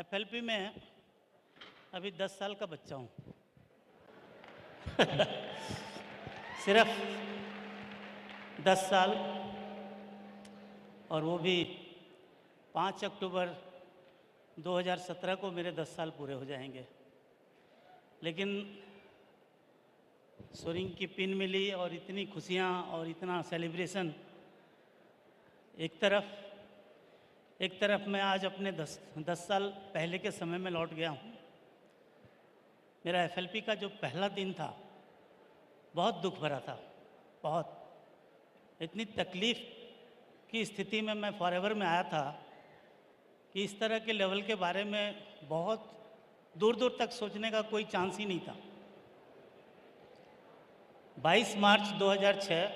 FLP में अभी 10 साल का बच्चा हूँ। सिर्फ 10 साल, और वो भी 5 अक्टूबर 2017 को मेरे 10 साल पूरे हो जाएंगे। लेकिन सुरिंग की पिन मिली और इतनी खुशियाँ और इतना सेलिब्रेशन। एक तरफ मैं आज अपने 10 साल पहले के समय में लौट गया हूँ। मेरा एफएलपी का जो पहला दिन था बहुत दुख भरा था, बहुत। इतनी तकलीफ़ की स्थिति में मैं फॉरएवर में आया था कि इस तरह के लेवल के बारे में बहुत दूर दूर तक सोचने का कोई चांस ही नहीं था। 22 मार्च 2006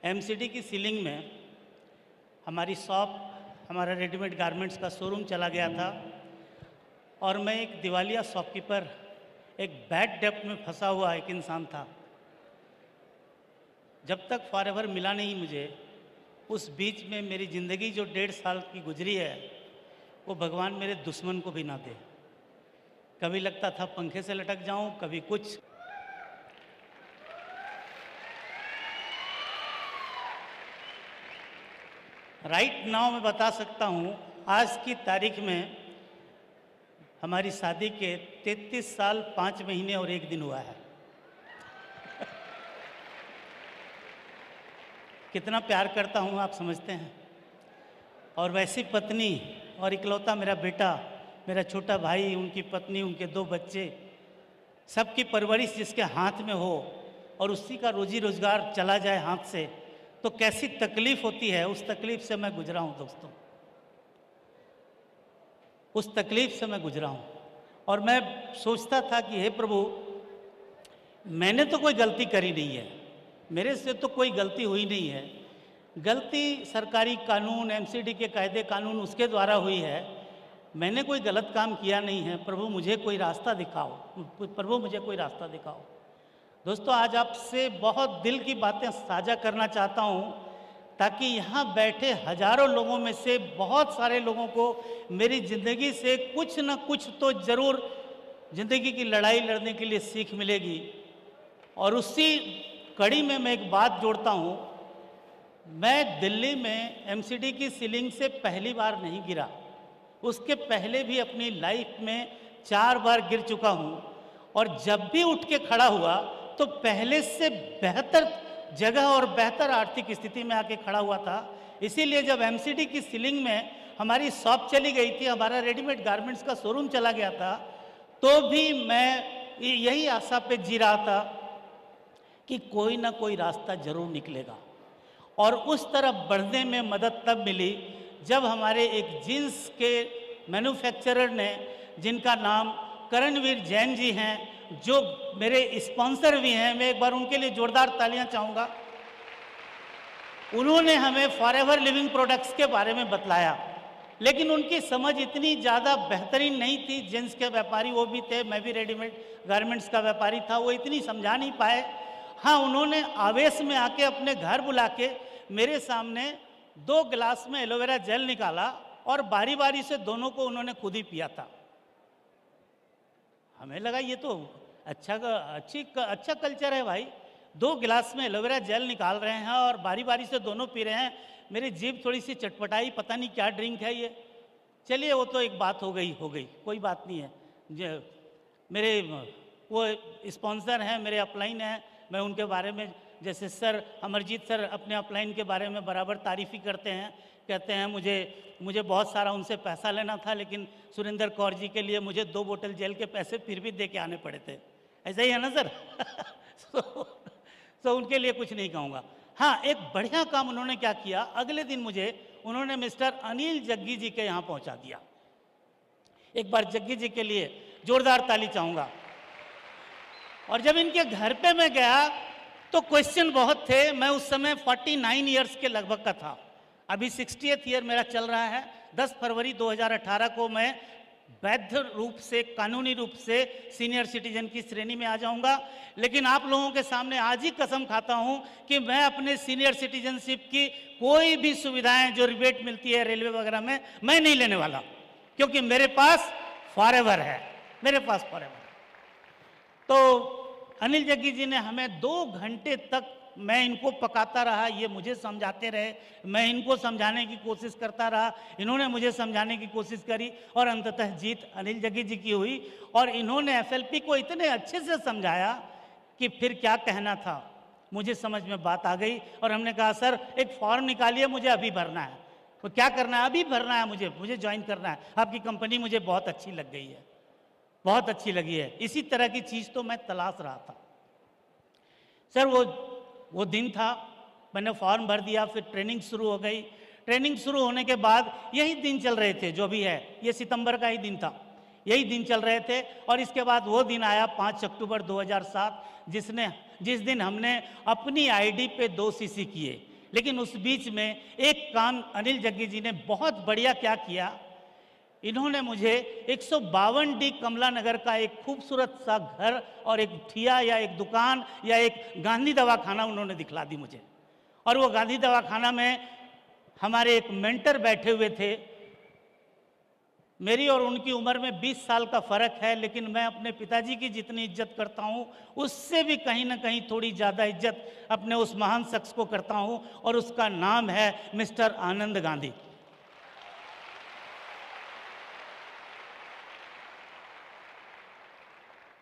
एमसीडी की सीलिंग में हमारी शॉप, हमारा रेडीमेड गारमेंट्स का शोरूम चला गया था और मैं एक दिवालिया शॉपकीपर, एक बैड डेब्ट में फंसा हुआ एक इंसान था। जब तक फॉरएवर मिला नहीं मुझे, उस बीच में मेरी ज़िंदगी जो 1.5 साल की गुजरी है वो भगवान मेरे दुश्मन को भी ना दे। कभी लगता था पंखे से लटक जाऊं, कभी कुछ। राइट नाउ मैं बता सकता हूँ, आज की तारीख में हमारी शादी के 33 साल 5 महीने और 1 दिन हुआ है। कितना प्यार करता हूँ आप समझते हैं। और वैसी पत्नी और इकलौता मेरा बेटा, मेरा छोटा भाई, उनकी पत्नी, उनके 2 बच्चे, सबकी परवरिश जिसके हाथ में हो और उसी का रोजी रोजगार चला जाए हाथ से, तो कैसी तकलीफ होती है। उस तकलीफ से मैं गुजरा हूँ दोस्तों, उस तकलीफ से मैं गुजरा हूँ। और मैं सोचता था कि हे प्रभु, मैंने तो कोई गलती करी नहीं है, मेरे से तो कोई गलती हुई नहीं है। गलती सरकारी कानून, एमसीडी के कायदे कानून, उसके द्वारा हुई है। मैंने कोई गलत काम किया नहीं है। प्रभु मुझे कोई रास्ता दिखाओ, प्रभु मुझे कोई रास्ता दिखाओ। दोस्तों, आज आपसे बहुत दिल की बातें साझा करना चाहता हूँ, ताकि यहाँ बैठे हजारों लोगों में से बहुत सारे लोगों को मेरी ज़िंदगी से कुछ न कुछ तो ज़रूर ज़िंदगी की लड़ाई लड़ने के लिए सीख मिलेगी। और उसी कड़ी में मैं एक बात जोड़ता हूँ। मैं दिल्ली में एमसीडी की सीलिंग से पहली बार नहीं गिरा, उसके पहले भी अपनी लाइफ में 4 बार गिर चुका हूँ। और जब भी उठ के खड़ा हुआ तो पहले से बेहतर जगह और बेहतर आर्थिक स्थिति में आके खड़ा हुआ था। इसीलिए जब एमसीडी की सीलिंग में हमारी शॉप चली गई थी, हमारा रेडीमेड गारमेंट्स का शोरूम चला गया था, तो भी मैं यही आशा पे जी रहा था कि कोई ना कोई रास्ता जरूर निकलेगा। और उस तरफ बढ़ने में मदद तब मिली जब हमारे एक जीन्स के मैन्युफैक्चरर ने, जिनका नाम करणवीर जैन जी हैं, जो मेरे स्पॉन्सर भी हैं, मैं एक बार उनके लिए जोरदार तालियां चाहूँगा। उन्होंने हमें फॉरएवर लिविंग प्रोडक्ट्स के बारे में बतलाया, लेकिन उनकी समझ इतनी ज़्यादा बेहतरीन नहीं थी। जींस के व्यापारी वो भी थे, मैं भी रेडीमेड गारमेंट्स का व्यापारी था, वो इतनी समझा नहीं पाए। हाँ, उन्होंने आवेश में आके अपने घर बुला के मेरे सामने 2 गिलास में एलोवेरा जेल निकाला और बारी बारी से दोनों को उन्होंने खुद ही पिया था। हमें लगा ये तो अच्छा कल्चर है भाई, 2 गिलास में एलोवेरा जेल निकाल रहे हैं और बारी बारी से दोनों पी रहे हैं। मेरी जीभ थोड़ी सी चटपटाई, पता नहीं क्या ड्रिंक है ये। चलिए, वो तो एक बात हो गई, कोई बात नहीं है। मेरे वो स्पॉन्सर हैं, मेरे अपलाइन हैं, मैं उनके बारे में, जैसे सर अमरजीत सर अपने अपलाइन के बारे में बराबर तारीफ़ ही करते हैं। कहते हैं मुझे बहुत सारा उनसे पैसा लेना था, लेकिन सुरेंद्र कौर जी के लिए मुझे 2 बोतल जेल के पैसे फिर भी दे के आने पड़े थे। ऐसा ही है ना सर? तो उनके लिए कुछ नहीं कहूँगा। हाँ, एक बढ़िया काम उन्होंने क्या किया, अगले दिन मुझे उन्होंने मिस्टर अनिल जग्गी जी के यहाँ पहुँचा दिया। एक बार जग्गी जी के लिए जोरदार ताली चाहूँगा। और जब इनके घर पे मैं गया तो क्वेश्चन बहुत थे। मैं उस समय 49 ईयर्स के लगभग का था, अभी 60th ईयर मेरा चल रहा है। 10 फरवरी 2018 को मैं वैध रूप से, कानूनी रूप से सीनियर सिटीजन की श्रेणी में आ जाऊंगा। लेकिन आप लोगों के सामने आज ही कसम खाता हूं कि मैं अपने सीनियर सिटीजनशिप की कोई भी सुविधाएं जो रिबेट मिलती है रेलवे वगैरह में, मैं नहीं लेने वाला। क्योंकि मेरे पास फॉरएवर है, मेरे पास फॉरएवर है। तो अनिल जग्गी जी ने हमें 2 घंटे तक, मैं इनको पकाता रहा, ये मुझे समझाते रहे, मैं इनको समझाने की कोशिश करता रहा, इन्होंने मुझे समझाने की कोशिश करी और अंततः जीत अनिल जग्गी जी की हुई। और इन्होंने एफएलपी को इतने अच्छे से समझाया कि फिर क्या कहना था, मुझे समझ में बात आ गई। और हमने कहा सर एक फॉर्म निकालिए, मुझे अभी भरना है। तो क्या करना है? अभी भरना है, मुझे ज्वाइन करना है। आपकी कंपनी मुझे बहुत अच्छी लग गई है, बहुत अच्छी लगी है। इसी तरह की चीज़ तो मैं तलाश रहा था। सर वो दिन था, मैंने फॉर्म भर दिया, फिर ट्रेनिंग शुरू हो गई। ट्रेनिंग शुरू होने के बाद यही दिन चल रहे थे, जो भी है, ये सितंबर का ही दिन था, यही दिन चल रहे थे। और इसके बाद वो दिन आया 5 अक्टूबर 2007, जिस दिन हमने अपनी आईडी पे 2 सीसी किए। लेकिन उस बीच में एक काम अनिल जग्गी जी ने बहुत बढ़िया क्या किया, इन्होंने मुझे 152 डी कमला नगर का एक खूबसूरत सा घर और एक ठिया या एक दुकान या एक गांधी दवाखाना उन्होंने दिखला दी मुझे। और वो गांधी दवाखाना में हमारे एक मेंटर बैठे हुए थे। मेरी और उनकी उम्र में 20 साल का फ़र्क है, लेकिन मैं अपने पिताजी की जितनी इज्जत करता हूँ उससे भी कहीं ना कहीं थोड़ी ज़्यादा इज्जत अपने उस महान शख्स को करता हूँ, और उसका नाम है मिस्टर आनंद गांधी।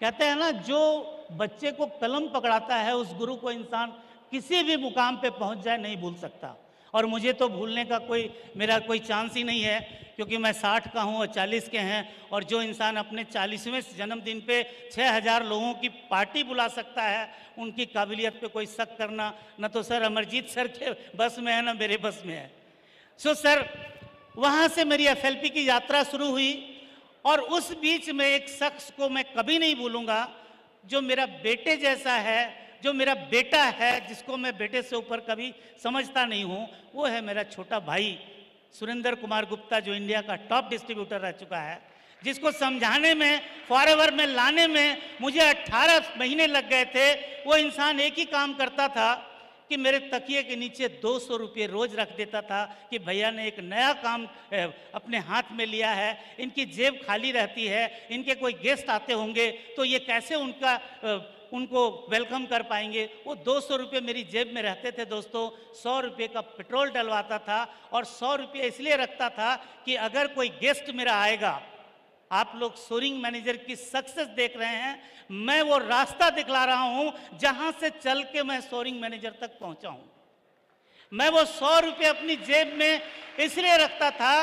कहते हैं ना, जो बच्चे को कलम पकड़ाता है उस गुरु को इंसान किसी भी मुकाम पे पहुंच जाए नहीं भूल सकता। और मुझे तो भूलने का मेरा कोई चांस ही नहीं है, क्योंकि मैं 60 का हूँ और 40 के हैं। और जो इंसान अपने 40वें जन्मदिन पे 6000 लोगों की पार्टी बुला सकता है, उनकी काबिलियत पे कोई शक करना न तो सर अमरजीत सर के बस में है, न मेरे बस में है। सो सर, वहाँ से मेरी एफएलपी की यात्रा शुरू हुई। और उस बीच में एक शख्स को मैं कभी नहीं भूलूंगा, जो मेरा बेटे जैसा है, जो मेरा बेटा है, जिसको मैं बेटे से ऊपर कभी समझता नहीं हूँ, वो है मेरा छोटा भाई सुरेंद्र कुमार गुप्ता, जो इंडिया का टॉप डिस्ट्रीब्यूटर रह चुका है, जिसको समझाने में, फॉरएवर में लाने में मुझे 18 महीने लग गए थे। वो इंसान एक ही काम करता था कि मेरे तकिए के नीचे 200 रुपये रोज रख देता था कि भैया ने एक नया काम अपने हाथ में लिया है, इनकी जेब खाली रहती है, इनके कोई गेस्ट आते होंगे तो ये कैसे उनको वेलकम कर पाएंगे। वो 200 रुपये मेरी जेब में रहते थे दोस्तों। 100 रुपये का पेट्रोल डलवाता था और 100 रुपये इसलिए रखता था कि अगर कोई गेस्ट मेरा आएगा, आप लोग सोरिंग मैनेजर की सक्सेस देख रहे हैं, मैं वो रास्ता दिखला रहा हूं जहां से चल के मैं सोरिंग मैनेजर तक पहुंचा हूं। मैं वो 100 रुपये अपनी जेब में इसलिए रखता था।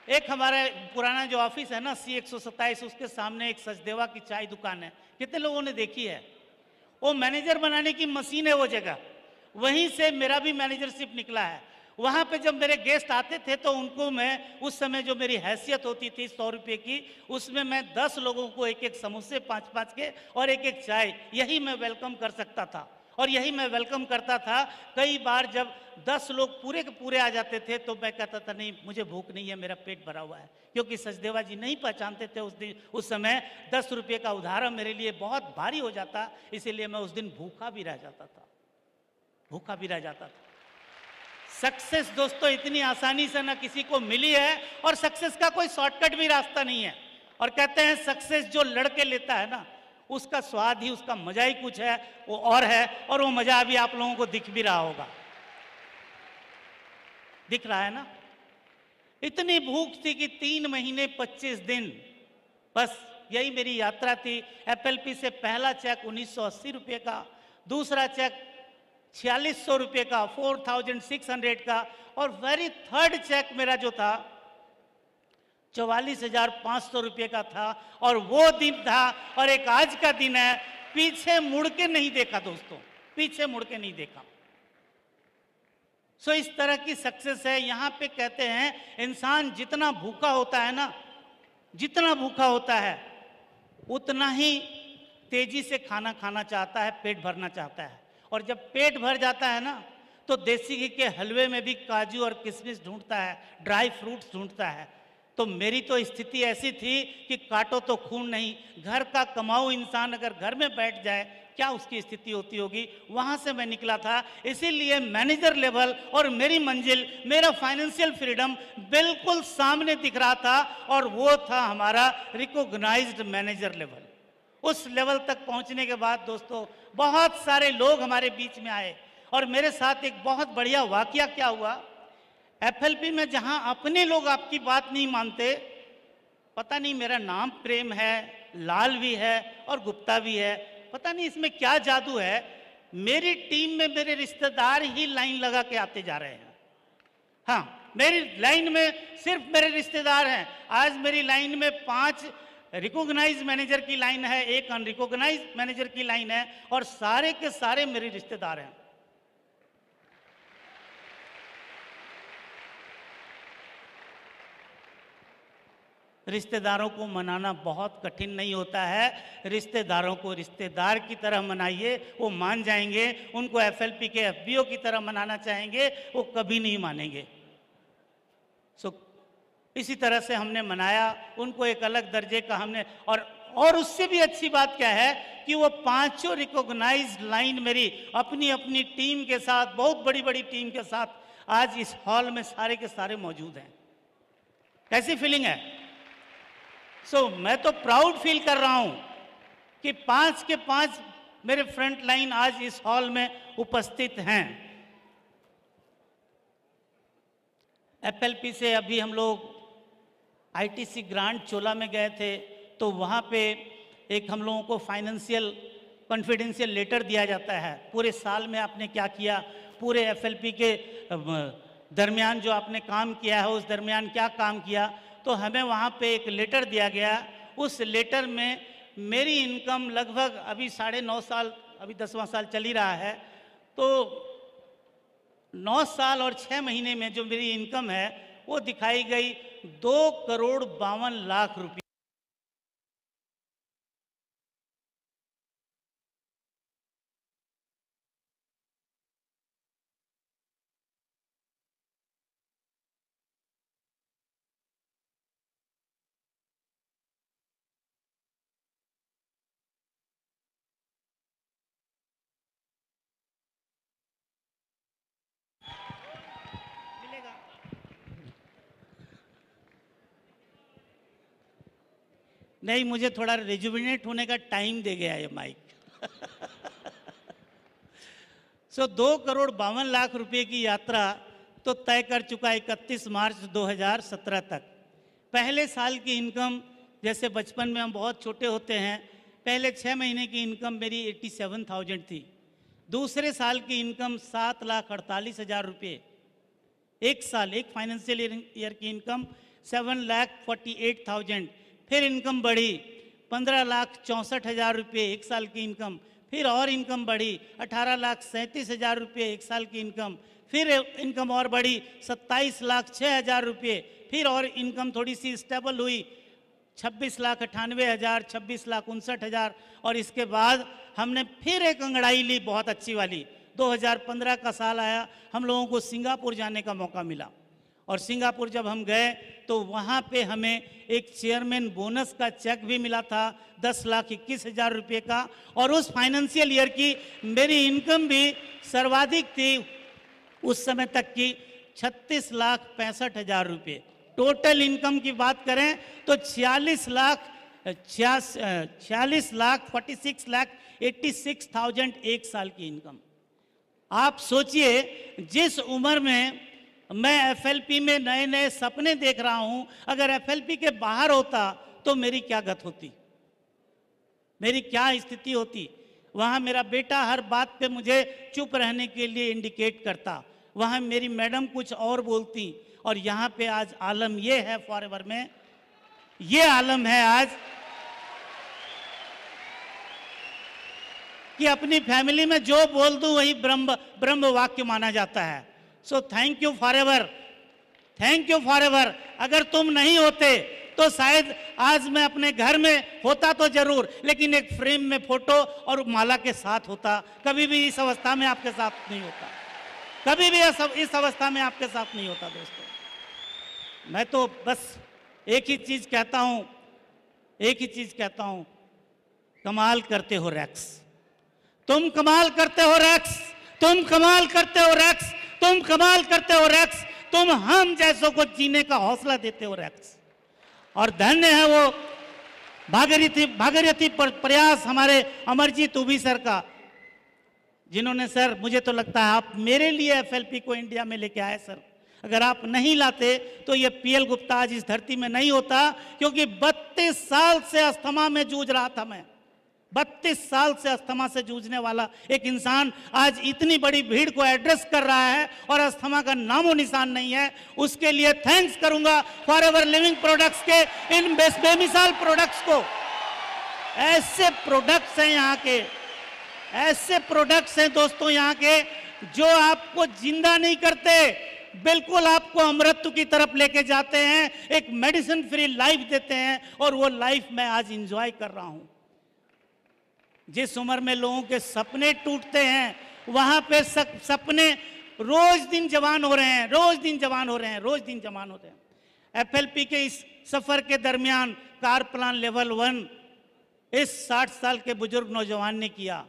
एक हमारा पुराना जो ऑफिस है ना, C127, उसके सामने एक सचदेवा की चाय दुकान है, कितने लोगों ने देखी है? वो मैनेजर बनाने की मशीन है वो जगह, वहीं से मेरा भी मैनेजरशिप निकला है। वहाँ पे जब मेरे गेस्ट आते थे तो उनको मैं, उस समय जो मेरी हैसियत होती थी 100 रुपये की, उसमें मैं 10 लोगों को एक एक समोसे 5-5 के और एक एक चाय, यही मैं वेलकम कर सकता था। और यही मैं वेलकम करता था। कई बार जब 10 लोग पूरे के पूरे आ जाते थे तो मैं कहता था नहीं, मुझे भूख नहीं है, मेरा पेट भरा हुआ है, क्योंकि सचदेवा जी नहीं पहचानते थे उस समय 10 रुपये का उधार मेरे लिए बहुत भारी हो जाता, इसीलिए मैं उस दिन भूखा भी रह जाता था, भूखा भी रह जाता था। सक्सेस दोस्तों इतनी आसानी से ना किसी को मिली है, और सक्सेस का कोई शॉर्टकट भी रास्ता नहीं है। और कहते हैं सक्सेस जो लड़के लेता है ना, उसका स्वाद ही, उसका मजा ही कुछ है, वो और है। और वो मजा अभी आप लोगों को दिख भी रहा होगा, दिख रहा है ना। इतनी भूख थी कि 3 महीने 25 दिन, बस यही मेरी यात्रा थी। एफएलपी से पहला चेक 1980 रुपये का, दूसरा चेक 4600 रुपये का, 4600 का, और वेरी थर्ड चेक मेरा जो था 44,500 रुपये का था। और वो दिन था, और एक आज का दिन है, पीछे मुड़ के नहीं देखा दोस्तों, पीछे मुड़ के नहीं देखा। सो इस तरह की सक्सेस है। यहाँ पे कहते हैं इंसान जितना भूखा होता है ना, जितना भूखा होता है उतना ही तेजी से खाना खाना चाहता है, पेट भरना चाहता है। और जब पेट भर जाता है ना, तो देसी घी के हलवे में भी काजू और किशमिश ढूंढता है, ड्राई फ्रूट्स ढूंढता है। तो मेरी तो स्थिति ऐसी थी कि काटो तो खून नहीं, घर का कमाऊ इंसान अगर घर में बैठ जाए क्या उसकी स्थिति होती होगी, वहां से मैं निकला था। इसीलिए मैनेजर लेवल और मेरी मंजिल, मेरा फाइनेंशियल फ्रीडम बिल्कुल सामने दिख रहा था, और वो था हमारा रिकॉग्नाइज्ड मैनेजर लेवल। उस लेवल तक पहुंचने के बाद दोस्तों बहुत सारे लोग हमारे बीच में आए, और मेरे साथ एक बहुत बढ़िया वाकया क्या हुआ, एफएलपी में जहां अपने लोग आपकी बात नहीं मानते, पता नहीं मेरा नाम प्रेम है, लाल भी है और गुप्ता भी है, पता नहीं इसमें क्या जादू है, मेरी टीम में मेरे रिश्तेदार ही लाइन लगा के आते जा रहे हैं। हाँ, मेरी लाइन में सिर्फ मेरे रिश्तेदार हैं। आज मेरी लाइन में 5 रिकॉग्नाइज मैनेजर की लाइन है, 1 अनरिकॉग्नाइज मैनेजर की लाइन है, और सारे के सारे मेरे रिश्तेदार हैं। रिश्तेदारों को मनाना बहुत कठिन नहीं होता है। रिश्तेदारों को रिश्तेदार की तरह मनाइए, वो मान जाएंगे। उनको एफएलपी के एफबीओ की तरह मनाना चाहेंगे, वो कभी नहीं मानेंगे। इसी तरह से हमने मनाया उनको, एक अलग दर्जे का हमने। और उससे भी अच्छी बात क्या है कि वो 5 रिकॉग्नाइज लाइन मेरी अपनी अपनी टीम के साथ, बहुत बड़ी बड़ी टीम के साथ आज इस हॉल में सारे के सारे मौजूद हैं। कैसी फीलिंग है? मैं तो प्राउड फील कर रहा हूं कि 5 के 5 मेरे फ्रंट लाइन आज इस हॉल में उपस्थित हैं। एफएलपी से अभी हम लोग आईटीसी ग्रांट चोला में गए थे, तो वहाँ पे एक हम लोगों को फाइनेंशियल कॉन्फिडेंशियल लेटर दिया जाता है, पूरे साल में आपने क्या किया, पूरे एफएलपी के दरमियान जो आपने काम किया है उस दरमियान क्या काम किया। तो हमें वहाँ पे एक लेटर दिया गया। उस लेटर में मेरी इनकम लगभग अभी 9.5 साल, अभी 10वां साल चल ही रहा है, तो 9 साल और 6 महीने में जो मेरी इनकम है वो दिखाई गई 2,52,00,000 रुपये। नहीं, मुझे थोड़ा रिजुविनेट होने का टाइम दे गया ये माइक। 2,52,00,000 रुपये की यात्रा तो तय कर चुका 31 मार्च 2017 तक। पहले साल की इनकम, जैसे बचपन में हम बहुत छोटे होते हैं, पहले 6 महीने की इनकम मेरी 87,000 थी। दूसरे साल की इनकम 7,48,000 रुपये। एक साल, एक फाइनेंशियल ईयर की इनकम 7,48,000। फिर इनकम बढ़ी 15,64,000 रुपये एक साल की इनकम। फिर और इनकम बढ़ी 18,37,000 रुपये एक साल की इनकम। फिर इनकम और बढ़ी 27,06,000 रुपये। फिर और इनकम थोड़ी सी स्टेबल हुई 26,98,000, 26,59,000। और इसके बाद हमने फिर एक अंगड़ाई ली बहुत अच्छी वाली। 2015 का साल आया, हम लोगों को सिंगापुर जाने का मौका मिला। और सिंगापुर जब हम गए तो वहाँ पे हमें एक चेयरमैन बोनस का चेक भी मिला था 10,21,000 रुपये का। और उस फाइनेंशियल ईयर की मेरी इनकम भी सर्वाधिक थी उस समय तक की 36,65,000 रुपये। टोटल इनकम की बात करें तो 46,46,86,000 एक साल की इनकम। आप सोचिए, जिस उम्र में मैं एफएलपी में नए नए सपने देख रहा हूं, अगर एफएलपी के बाहर होता तो मेरी क्या गत होती, मेरी क्या स्थिति होती। वहां मेरा बेटा हर बात पे मुझे चुप रहने के लिए इंडिकेट करता, वहां मेरी मैडम कुछ और बोलती। और यहाँ पे आज आलम ये है, फॉरएवर में ये आलम है आज कि अपनी फैमिली में जो बोल दूं वही ब्रह्म वाक्य माना जाता है। So thank you forever, thank you forever. अगर तुम नहीं होते तो शायद आज मैं अपने घर में होता तो जरूर, लेकिन एक फ्रेम में फोटो और माला के साथ होता। कभी भी इस अवस्था में आपके साथ नहीं होता, कभी भी इस अवस्था में आपके साथ नहीं होता। दोस्तों, मैं तो बस एक ही चीज कहता हूं, एक ही चीज कहता हूं, कमाल करते हो रैक्स, तुम कमाल करते हो रैक्स, तुम कमाल करते हो रैक्स, तुम कमाल करते हो रैक्स, तुम हम जैसों को जीने का हौसला देते हो रैक्स। और धन्य है वो भागीरथी प्रयास हमारे अमरजीत उभी सर का, जिन्होंने सर मुझे तो लगता है आप मेरे लिए एफएलपी को इंडिया में लेके आए सर। अगर आप नहीं लाते तो ये पीएल गुप्ता आज इस धरती में नहीं होता, क्योंकि 32 साल से अस्थमा में जूझ रहा था मैं। 32 साल से अस्थमा से जूझने वाला एक इंसान आज इतनी बड़ी भीड़ को एड्रेस कर रहा है और अस्थमा का नामो निशान नहीं है। उसके लिए थैंक्स करूंगा फॉरएवर लिविंग प्रोडक्ट्स के इन बेमिसाल प्रोडक्ट्स को। ऐसे प्रोडक्ट्स हैं यहाँ के, ऐसे प्रोडक्ट्स हैं दोस्तों यहाँ के, जो आपको जिंदा नहीं करते, बिल्कुल आपको अमृत्यु की तरफ लेके जाते हैं, एक मेडिसिन फ्री लाइफ देते हैं। और वो लाइफ मैं आज इंजॉय कर रहा हूं। जिस उम्र में लोगों के सपने टूटते हैं, वहां पे सपने रोज दिन जवान हो रहे हैं, रोज दिन जवान हो रहे हैं, रोज दिन जवान हो रहे हैं। एफएलपी के इस सफर के दरमियान कार प्लान लेवल 1 इस 60 साल के बुजुर्ग नौजवान ने किया।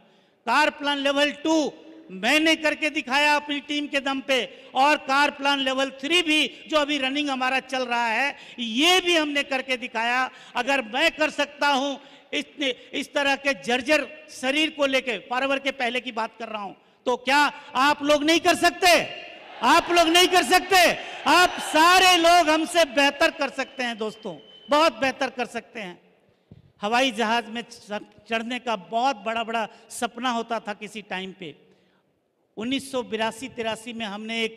कार प्लान लेवल 2 मैंने करके दिखाया अपनी टीम के दम पे, और कार प्लान लेवल 3 भी जो अभी रनिंग हमारा चल रहा है, ये भी हमने करके दिखाया। अगर मैं कर सकता हूं इस तरह के जर्जर शरीर को लेके, फॉरएवर के पहले की बात कर रहा हूं, तो क्या आप लोग नहीं कर सकते? आप लोग नहीं कर सकते? आप सारे लोग हमसे बेहतर कर सकते हैं दोस्तों, बहुत बेहतर कर सकते हैं। हवाई जहाज में चढ़ने का बहुत बड़ा सपना होता था किसी टाइम पे। 1982-83 में हमने एक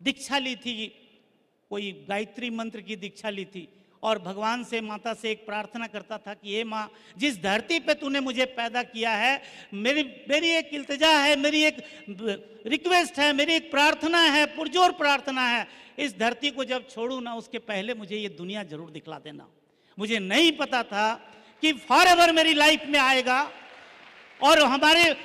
दीक्षा ली थी, कोई गायत्री मंत्र की दीक्षा ली थी, और भगवान से, माता से एक प्रार्थना करता था कि हे माँ, जिस धरती पे तूने मुझे पैदा किया है, मेरी एक इल्तिजा है, मेरी एक रिक्वेस्ट है, मेरी एक प्रार्थना है, पुरजोर प्रार्थना है, इस धरती को जब छोड़ू ना, उसके पहले मुझे ये दुनिया जरूर दिखला देना। मुझे नहीं पता था कि फॉरएवर मेरी लाइफ में आएगा और हमारे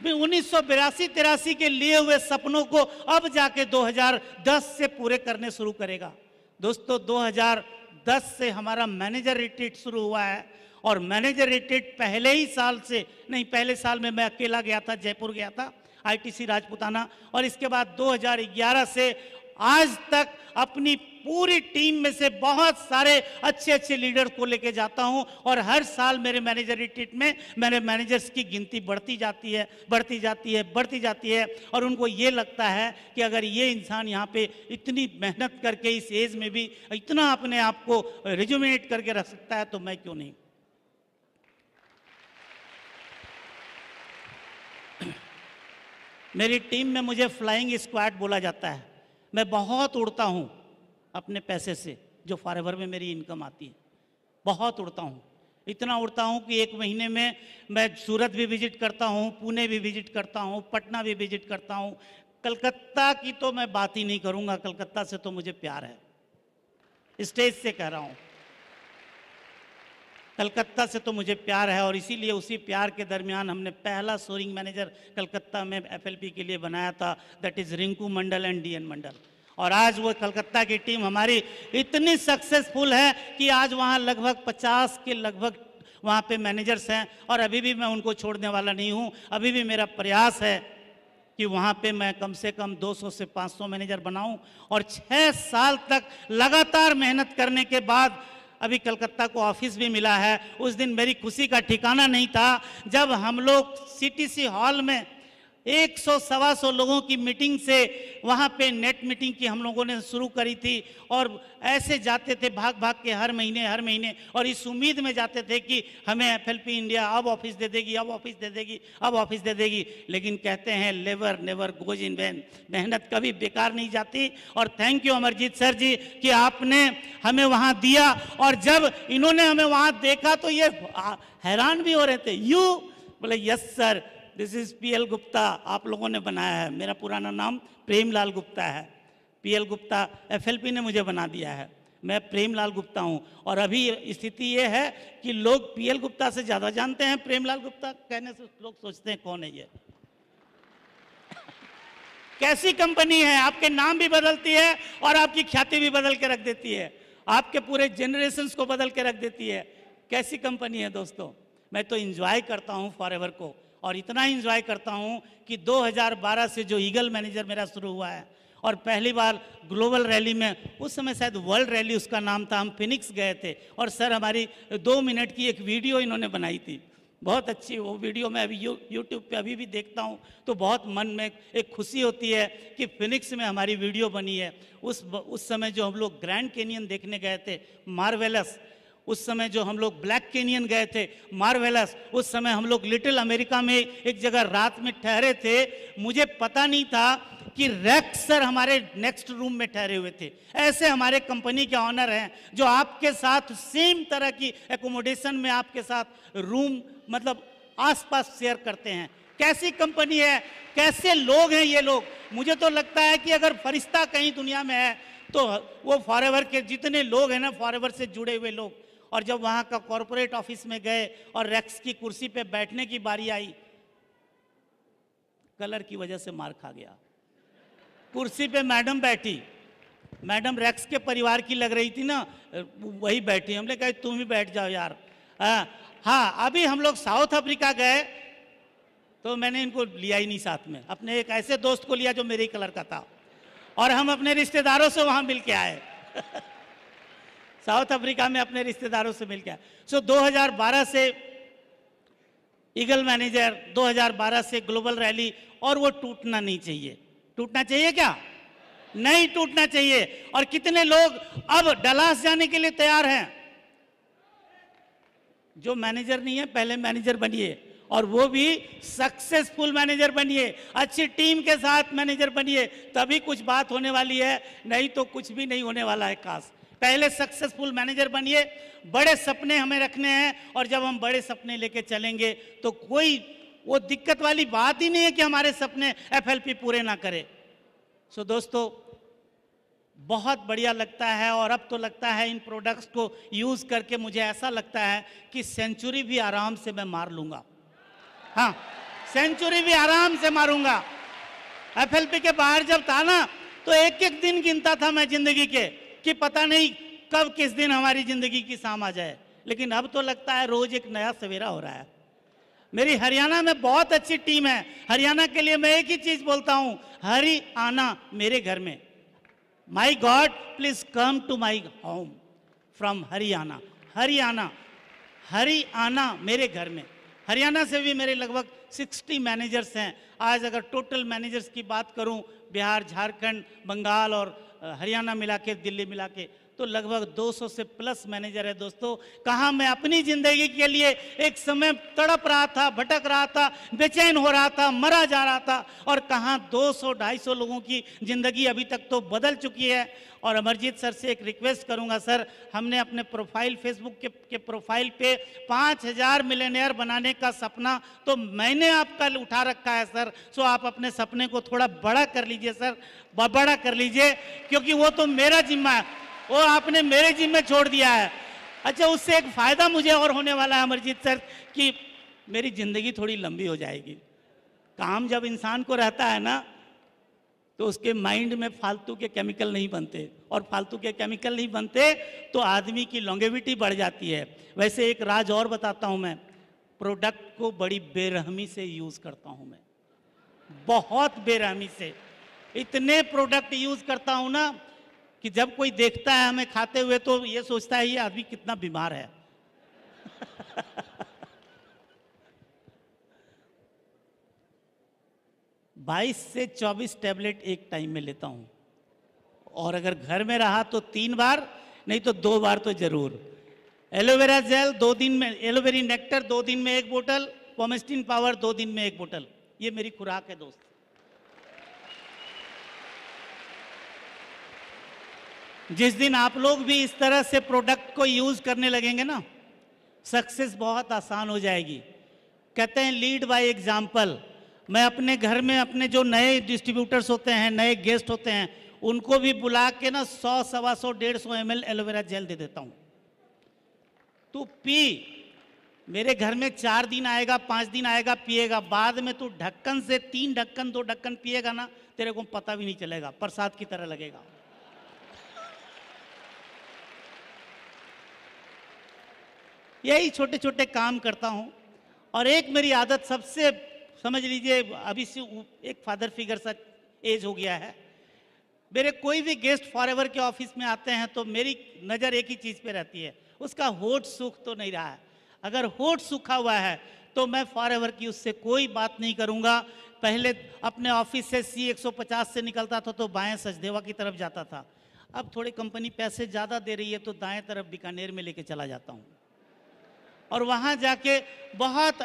1982-83 के लिए हुए सपनों को अब जाके 2010 से पूरे करने शुरू करेगा। दोस्तों 2010 से हमारा मैनेजर रिट्रीट शुरू हुआ है, और मैनेजर रिट्रीट पहले ही साल से नहीं, पहले साल में मैं अकेला गया था, जयपुर गया था, आईटीसी राजपुताना, और इसके बाद 2011 से आज तक अपनी पूरी टीम में से बहुत सारे अच्छे लीडर्स को लेके जाता हूं, और हर साल मेरे मैनेजर रिट्रीट में मेरे मैनेजर्स की गिनती बढ़ती जाती है, बढ़ती जाती है, बढ़ती जाती है। और उनको ये लगता है कि अगर ये इंसान यहाँ पे इतनी मेहनत करके इस एज में भी इतना अपने आप को रिजुमिनेट करके रख सकता है, तो मैं क्यों नहीं। मेरी टीम में मुझे फ्लाइंग स्क्वाड बोला जाता है। मैं बहुत उड़ता हूँ अपने पैसे से, जो फॉरएवर में मेरी इनकम आती है, बहुत उड़ता हूँ। इतना उड़ता हूँ कि एक महीने में मैं सूरत भी विजिट करता हूँ, पुणे भी विजिट करता हूँ, पटना भी विजिट करता हूँ। कलकत्ता की तो मैं बात ही नहीं करूँगा, कलकत्ता से तो मुझे प्यार है, स्टेज से कह रहा हूँ, कलकत्ता से तो मुझे प्यार है। और इसीलिए उसी प्यार के दरमियान हमने पहला सोरिंग मैनेजर कलकत्ता में एफएलपी के लिए बनाया था, that is Rinku Mandal and DN Mandal. और आज वो कलकत्ता की टीम हमारी इतनी सक्सेसफुल है कि आज वहाँ लगभग 50 के लगभग वहाँ पे मैनेजर्स हैं, और अभी भी मैं उनको छोड़ने वाला नहीं हूँ। अभी भी मेरा प्रयास है कि वहाँ पे मैं कम से कम 200 से 500 मैनेजर बनाऊँ। और 6 साल तक लगातार मेहनत करने के बाद अभी कलकत्ता को ऑफिस भी मिला है। उस दिन मेरी खुशी का ठिकाना नहीं था जब हम लोग सीटीसी हॉल में 100-125 लोगों की मीटिंग से वहाँ पे नेट मीटिंग की हम लोगों ने शुरू करी थी, और ऐसे जाते थे भाग भाग के हर महीने, और इस उम्मीद में जाते थे कि हमें एफएलपी इंडिया अब ऑफिस दे देगी, अब ऑफिस दे देगी, अब ऑफिस दे देगी। लेकिन कहते हैं labour never goes in vain, मेहनत कभी बेकार नहीं जाती। और thank you Amarjeet sir ji कि आपने हमें वहाँ दिया, और जब इन्होंने हमें वहाँ देखा तो ये हैरान भी हो रहे थे। यू बोले yes sir, this is PL Gupta, आप लोगों ने बनाया है। मेरा पुराना नाम प्रेमलाल गुप्ता है, पीएल गुप्ता एफएलपी ने मुझे बना दिया है, मैं प्रेमलाल गुप्ता हूं। और अभी स्थिति ये है कि लोग पीएल गुप्ता से ज़्यादा जानते हैं, प्रेमलाल गुप्ता कहने से लोग सोचते हैं कौन है ये। कैसी कंपनी है, आपके नाम भी बदलती है और आपकी ख्याति भी बदल के रख देती है, आपके पूरे जनरेशन्स को बदल के रख देती है। कैसी कंपनी है दोस्तों। मैं तो एंजॉय करता हूं फॉरएवर को, और इतना एंजॉय करता हूं कि 2012 से जो ईगल मैनेजर मेरा शुरू हुआ है, और पहली बार ग्लोबल रैली में, उस समय शायद वर्ल्ड रैली उसका नाम था, हम फिनिक्स गए थे और सर हमारी 2 मिनट की एक वीडियो इन्होंने बनाई थी, बहुत अच्छी वो वीडियो। मैं अभी यूट्यूब पे अभी भी देखता हूँ तो बहुत मन में एक खुशी होती है कि फिनिक्स में हमारी वीडियो बनी है। उस समय जो हम लोग ग्रैंड कैनियन देखने गए थे, मार्वेलस, उस समय जो हम लोग ब्लैक कैनियन गए थे, मार्वेलस, उस समय हम लोग लिटिल अमेरिका में एक जगह रात में ठहरे थे। मुझे पता नहीं था कि रेक्स सर हमारे नेक्स्ट रूम में ठहरे हुए थे। ऐसे हमारे कंपनी के ऑनर हैं जो आपके साथ सेम तरह की एकोमोडेशन में आपके साथ रूम मतलब आसपास शेयर करते हैं। कैसी कंपनी है, कैसे लोग हैं ये लोग। मुझे तो लगता है कि अगर फरिश्ता कहीं दुनिया में है तो वो फॉरएवर के जितने लोग हैं ना, फॉरएवर से जुड़े हुए लोग। और जब वहाँ का कॉर्पोरेट ऑफिस में गए और रेक्स की कुर्सी पे बैठने की बारी आई, कलर की वजह से मार खा गया। कुर्सी पे मैडम बैठी, मैडम रेक्स के परिवार की लग रही थी ना, वही बैठी। हमने कहा तुम ही बैठ जाओ यार। हाँ, अभी हम लोग साउथ अफ्रीका गए तो मैंने इनको लिया ही नहीं साथ में, अपने एक ऐसे दोस्त को लिया जो मेरे ही कलर का था, और हम अपने रिश्तेदारों से वहां मिल के आए। साउथ अफ्रीका में अपने रिश्तेदारों से मिल के आए। 2012 से ईगल मैनेजर, 2012 से ग्लोबल रैली, और वो टूटना नहीं चाहिए। टूटना चाहिए क्या? नहीं टूटना चाहिए। और कितने लोग अब डलास जाने के लिए तैयार हैं? जो मैनेजर नहीं है पहले मैनेजर बनिए, और वो भी सक्सेसफुल मैनेजर बनिए, अच्छी टीम के साथ मैनेजर बनिए, तभी कुछ बात होने वाली है, नहीं तो कुछ भी नहीं होने वाला है। खास पहले सक्सेसफुल मैनेजर बनिए। बड़े सपने हमें रखने हैं, और जब हम बड़े सपने लेके चलेंगे तो कोई वो दिक्कत वाली बात ही नहीं है कि हमारे सपने एफएलपी पूरे ना करे। सो दोस्तों, बहुत बढ़िया लगता है, और अब तो लगता है इन प्रोडक्ट्स को यूज करके मुझे ऐसा लगता है कि सेंचुरी भी आराम से मैं मार लूंगा। हाँ, सेंचुरी भी आराम से मारूंगा। एफएलपी के बाहर जब था ना तो एक एक दिन गिनता था मैं जिंदगी के, कि पता नहीं कब किस दिन हमारी जिंदगी की शाम आ जाए। लेकिन अब तो लगता है रोज एक नया सवेरा हो रहा है। मेरी हरियाणा में बहुत अच्छी टीम है। हरियाणा के लिए मैं एक ही चीज बोलता हूं, हरि आना मेरे घर में। My god please come to my home from Haryana. Haryana, हरि आना मेरे घर में। हरियाणा से भी मेरे लगभग 60 मैनेजर्स हैं। आज अगर टोटल मैनेजर्स की बात करूं, बिहार, झारखंड, बंगाल और हरियाणा मिला के, दिल्ली मिला के, तो लगभग 200 से प्लस मैनेजर है। दोस्तों, कहाँ मैं अपनी जिंदगी के लिए एक समय तड़प रहा था, भटक रहा था, बेचैन हो रहा था, मरा जा रहा था, और कहाँ 200-250 लोगों की जिंदगी अभी तक तो बदल चुकी है। और अमरजीत सर से एक रिक्वेस्ट करूंगा, सर हमने अपने प्रोफाइल, फेसबुक के प्रोफाइल पे 5000 मिलियनेयर बनाने का सपना तो मैंने आपका उठा रखा है सर। सो आप अपने सपने को थोड़ा बड़ा कर लीजिए सर, बड़ा कर लीजिए, क्योंकि वो तो मेरा जिम्मा है, वो आपने मेरे जिम्मे छोड़ दिया है। अच्छा, उससे एक फायदा मुझे और होने वाला है अमरजीत सर, कि मेरी जिंदगी थोड़ी लंबी हो जाएगी। काम जब इंसान को रहता है ना तो उसके माइंड में फालतू के केमिकल नहीं बनते, और फालतू के केमिकल नहीं बनते तो आदमी की लॉन्गेविटी बढ़ जाती है। वैसे एक राज और बताता हूं, मैं प्रोडक्ट को बड़ी बेरहमी से यूज करता हूं, मैं बहुत बेरहमी से इतने प्रोडक्ट यूज करता हूं ना कि जब कोई देखता है हमें खाते हुए तो ये सोचता है ये आदमी कितना बीमार है। 22 से 24 टैबलेट एक टाइम में लेता हूं, और अगर घर में रहा तो 3 बार, नहीं तो 2 बार तो जरूर। एलोवेरा जेल 2 दिन में, एलोवेरी नेक्टर 2 दिन में 1 बोतल, पोमेस्टिन पावर 2 दिन में 1 बोतल, ये मेरी खुराक है दोस्त। जिस दिन आप लोग भी इस तरह से प्रोडक्ट को यूज करने लगेंगे ना, सक्सेस बहुत आसान हो जाएगी। कहते हैं लीड बाय एग्जाम्पल। मैं अपने घर में अपने जो नए डिस्ट्रीब्यूटर्स होते हैं, नए गेस्ट होते हैं, उनको भी बुला के ना 100, 125, 150 ml एलोवेरा जेल दे देता हूं, तू पी, मेरे घर में 4 दिन आएगा, 5 दिन आएगा, पिएगा, बाद में तू ढक्कन से 3 ढक्कन 2 ढक्कन पिएगा ना, तेरे को पता भी नहीं चलेगा, प्रसाद की तरह लगेगा। यही छोटे छोटे काम करता हूं। और एक मेरी आदत सबसे, समझ लीजिए अभी से एक फादर फिगर सा एज हो गया है, मेरे कोई भी गेस्ट फॉरएवर के ऑफिस में आते हैं तो मेरी नज़र एक ही चीज़ पे रहती है, उसका होठ सूख तो नहीं रहा है। अगर होठ सूखा हुआ है तो मैं फॉरएवर की उससे कोई बात नहीं करूंगा। पहले अपने ऑफिस से C150 से निकलता था तो बाएं सचदेवा की तरफ जाता था, अब थोड़ी कंपनी पैसे ज़्यादा दे रही है तो दाएं तरफ बीकानेर में लेके चला जाता हूँ, और वहाँ जाके बहुत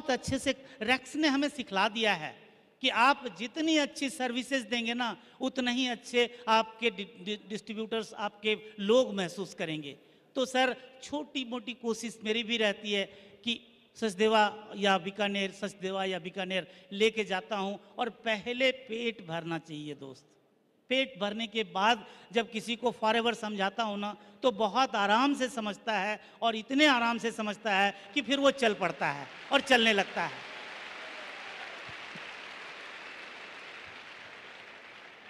अच्छे से रैक्स ने हमें सिखला दिया है कि आप जितनी अच्छी सर्विसेज देंगे ना, उतना ही अच्छे आपके डिस्ट्रीब्यूटर्स, आपके लोग महसूस करेंगे। तो सर छोटी मोटी कोशिश मेरी भी रहती है कि सचदेवा या बीकानेर लेके जाता हूँ। और पहले पेट भरना चाहिए दोस्त, पेट भरने के बाद जब किसी को फॉरएवर समझाता हूँ ना, तो बहुत आराम से समझता है, और इतने आराम से समझता है कि फिर वो चल पड़ता है और चलने लगता है।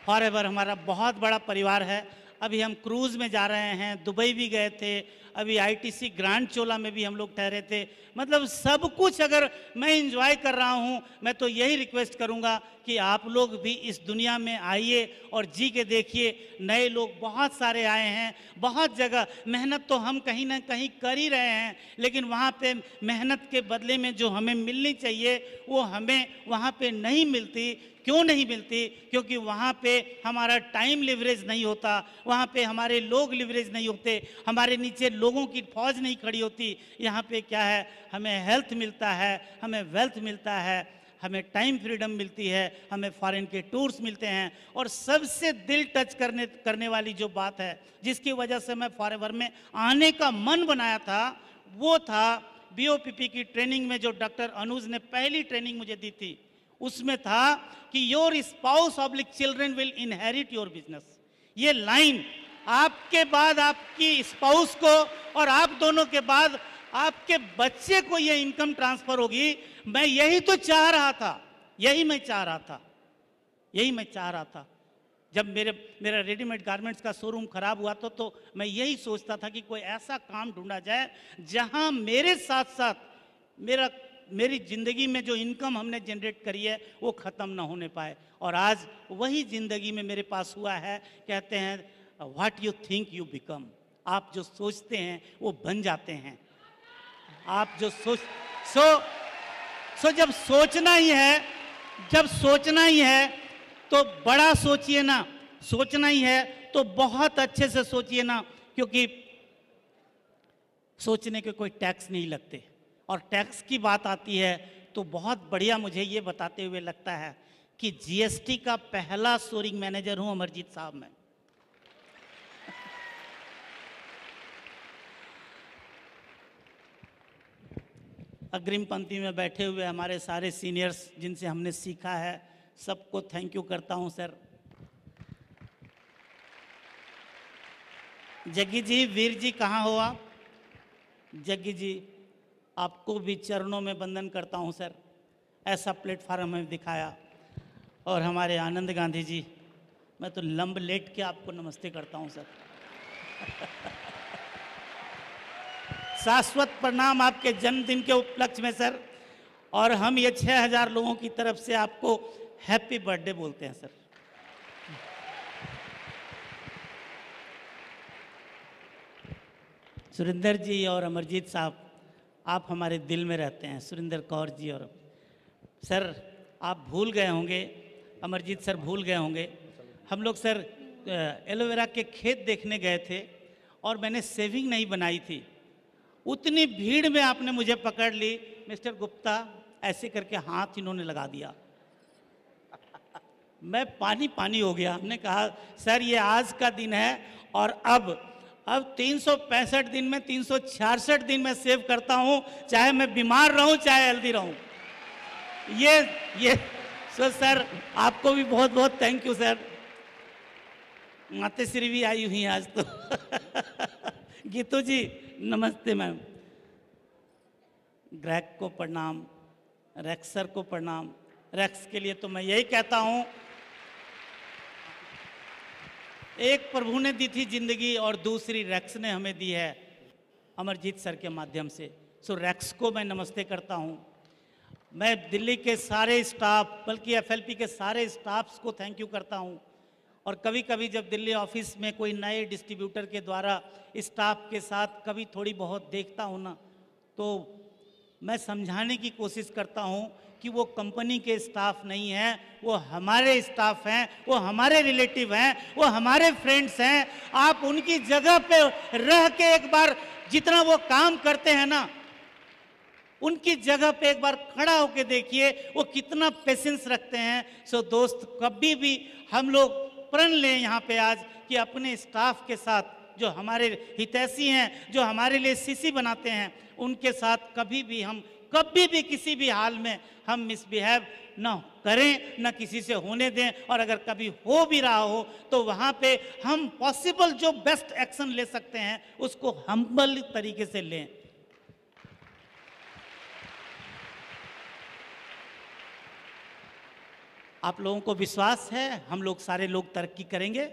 फॉरएवर हमारा बहुत बड़ा परिवार है। अभी हम क्रूज़ में जा रहे हैं, दुबई भी गए थे, अभी ITC ग्रांड चोला में भी हम लोग ठहरे थे। मतलब सब कुछ अगर मैं एंजॉय कर रहा हूँ, मैं तो यही रिक्वेस्ट करूँगा कि आप लोग भी इस दुनिया में आइए और जी के देखिए। नए लोग बहुत सारे आए हैं, बहुत जगह मेहनत तो हम कहीं ना कहीं कर ही रहे हैं, लेकिन वहाँ पे मेहनत के बदले में जो हमें मिलनी चाहिए वो हमें वहाँ पे नहीं मिलती। क्यों नहीं मिलती? क्योंकि वहाँ पे हमारा टाइम लिवरेज नहीं होता, वहाँ पे हमारे लोग लिवरेज नहीं होते, हमारे नीचे लोगों की फौज नहीं खड़ी होती। यहाँ पे क्या है, हमें हेल्थ मिलता है, हमें वेल्थ मिलता है, हमें टाइम फ्रीडम मिलती है, हमें फॉरेन के टूर्स मिलते हैं। और सबसे दिल टच करने वाली जो बात है, जिसकी वजह से मैं फॉरएवर में आने का मन बनाया था, वो था BOPP की ट्रेनिंग में जो डॉक्टर अनुज ने पहली ट्रेनिंग मुझे दी थी। उसमें था कि your spouse oblique children will inherit your business. ये लाइन आपके बाद आपकी स्पाउस को और आप दोनों के बाद आपके बच्चे को ये इनकम ट्रांसफर होगी। मैं यही तो चाह रहा था, यही मैं चाह रहा था। जब मेरा रेडीमेड गारमेंट्स का शोरूम खराब हुआ तो मैं यही सोचता था कि कोई ऐसा काम ढूंढा जाए जहां मेरे साथ साथ मेरी ज़िंदगी में जो इनकम हमने जनरेट करी है वो ख़त्म ना होने पाए। और आज वही ज़िंदगी में मेरे पास हुआ है। कहते हैं what you think you become. आप जो सोचते हैं वो बन जाते हैं। आप जो जब सोचना ही है तो बड़ा सोचिए ना, सोचना ही है तो बहुत अच्छे से सोचिए ना, क्योंकि सोचने के कोई टैक्स नहीं लगते। और टैक्स की बात आती है तो बहुत बढ़िया मुझे ये बताते हुए लगता है कि GST का पहला सोरिंग मैनेजर हूं अमरजीत साहब मैं। अग्रिम पंक्ति में बैठे हुए हमारे सारे सीनियर्स जिनसे हमने सीखा है, सबको थैंक यू करता हूं सर। जग्गी जी, वीर जी कहाँ हो आप? जग्गी जी, आपको भी चरणों में वंदन करता हूं सर, ऐसा प्लेटफार्म हमें दिखाया। और हमारे आनंद गांधी जी, मैं तो लंब लेट के आपको नमस्ते करता हूं सर। शाश्वत प्रणाम आपके जन्मदिन के उपलक्ष्य में सर। और हम ये 6000 लोगों की तरफ से आपको हैप्पी बर्थडे बोलते हैं सर। सुरेंद्र जी और अमरजीत साहब, आप हमारे दिल में रहते हैं। सुरेंद्र कौर जी और सर, आप भूल गए होंगे, अमरजीत सर भूल गए होंगे, हम लोग सर एलोवेरा के खेत देखने गए थे और मैंने सेविंग नहीं बनाई थी। उतनी भीड़ में आपने मुझे पकड़ ली, मिस्टर गुप्ता ऐसे करके हाथ इन्होंने लगा दिया। मैं पानी हो गया। हमने कहा सर ये आज का दिन है और अब 365 दिन में 366 दिन मैं सेव करता हूं, चाहे मैं बीमार रहूं चाहे हेल्दी रहूं। ये सर आपको भी बहुत बहुत थैंक यू सर। मातेश्री भी आई हुई हैं आज तो। गीतू जी नमस्ते मैम। ग्रेग को प्रणाम, रेक्सर को प्रणाम। रेक्स के लिए तो मैं यही कहता हूं, एक प्रभु ने दी थी जिंदगी और दूसरी रेक्स ने हमें दी है अमरजीत सर के माध्यम से। सो रेक्स को मैं नमस्ते करता हूं। मैं दिल्ली के सारे स्टाफ, बल्कि एफएलपी के सारे स्टाफ्स को थैंक यू करता हूं। और कभी कभी जब दिल्ली ऑफिस में कोई नए डिस्ट्रीब्यूटर के द्वारा स्टाफ के साथ कभी थोड़ी बहुत देखता हूं ना, तो मैं समझाने की कोशिश करता हूं कि वो कंपनी के स्टाफ नहीं हैं, वो हमारे स्टाफ हैं, वो हमारे रिलेटिव हैं, वो हमारे फ्रेंड्स हैं। आप उनकी जगह पे रह के एक बार जितना वो काम करते हैं ना, उनकी जगह पे एक बार खड़ा होके देखिए वो कितना पेशेंस रखते हैं। सो दोस्त, कभी भी हम लोग प्रण लें यहाँ पे आज कि अपने स्टाफ के साथ जो हमारे हितैषी हैं, जो हमारे लिए सीसी बनाते हैं, उनके साथ कभी भी किसी भी हाल में हम मिसबिहेव ना करें, ना किसी से होने दें। और अगर कभी हो भी रहा हो तो वहाँ पे हम पॉसिबल जो बेस्ट एक्शन ले सकते हैं उसको हम्बल तरीके से लें। आप लोगों को विश्वास है हम लोग सारे लोग तरक्की करेंगे,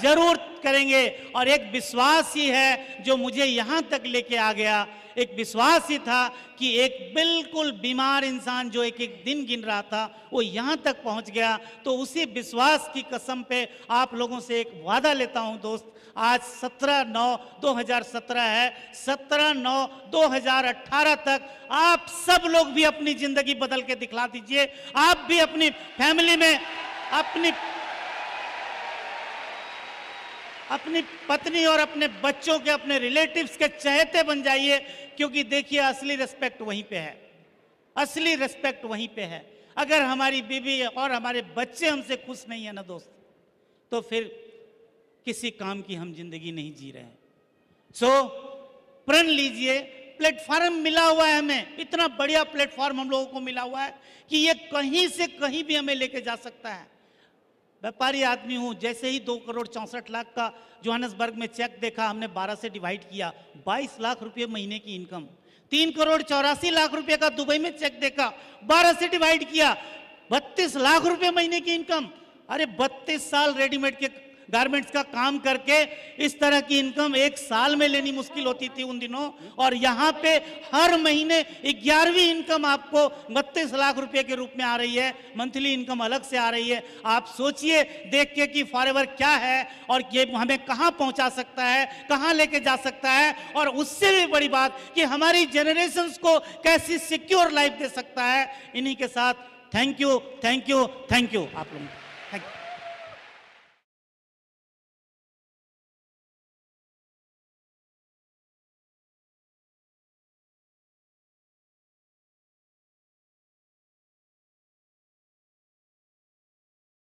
जरूर करेंगे। और एक विश्वास ही है जो मुझे यहाँ तक लेके आ गया। एक विश्वास ही था कि एक बिल्कुल बीमार इंसान जो एक एक दिन गिन रहा था वो यहाँ तक पहुँच गया। तो उसी विश्वास की कसम पे आप लोगों से एक वादा लेता हूँ दोस्त, आज 17/9/2017 है, 17/9/2018 तक आप सब लोग भी अपनी जिंदगी बदल के दिखला दीजिए। आप भी अपनी फैमिली में अपनी पत्नी और अपने बच्चों के, अपने रिलेटिव्स के चहेते बन जाइए। क्योंकि देखिए असली रिस्पेक्ट वहीं पे है, असली रिस्पेक्ट वहीं पे है। अगर हमारी बीवी और हमारे बच्चे हमसे खुश नहीं है ना दोस्त, तो फिर किसी काम की हम जिंदगी नहीं जी रहे हैं। सो प्रण लीजिए, प्लेटफॉर्म मिला हुआ है हमें, इतना बढ़िया प्लेटफॉर्म हम लोगों को मिला हुआ है कि ये कहीं से कहीं भी हमें लेके जा सकता है। व्यापारी आदमी हूं, जैसे ही 2,64,00,000 का जोहानसबर्ग में चेक देखा, हमने 12 से डिवाइड किया, 22 लाख रुपए महीने की इनकम। 3,84,00,000 रुपए का दुबई में चेक देखा, 12 से डिवाइड किया, 32 लाख रुपए महीने की इनकम। अरे 32 साल रेडीमेड के गारमेंट्स का काम करके इस तरह की इनकम एक साल में लेनी मुश्किल होती थी उन दिनों। और यहाँ पे हर महीने 11वीं इनकम आपको 32 लाख रुपए के रूप में आ रही है, मंथली इनकम अलग से आ रही है। आप सोचिए देख के कि फॉरएवर क्या है और ये हमें कहाँ पहुँचा सकता है, कहाँ लेके जा सकता है। और उससे भी बड़ी बात कि हमारी जनरेशन्स को कैसी सिक्योर लाइफ दे सकता है। इन्हीं के साथ thank you, thank you, thank you आप लोगों को। Thank you.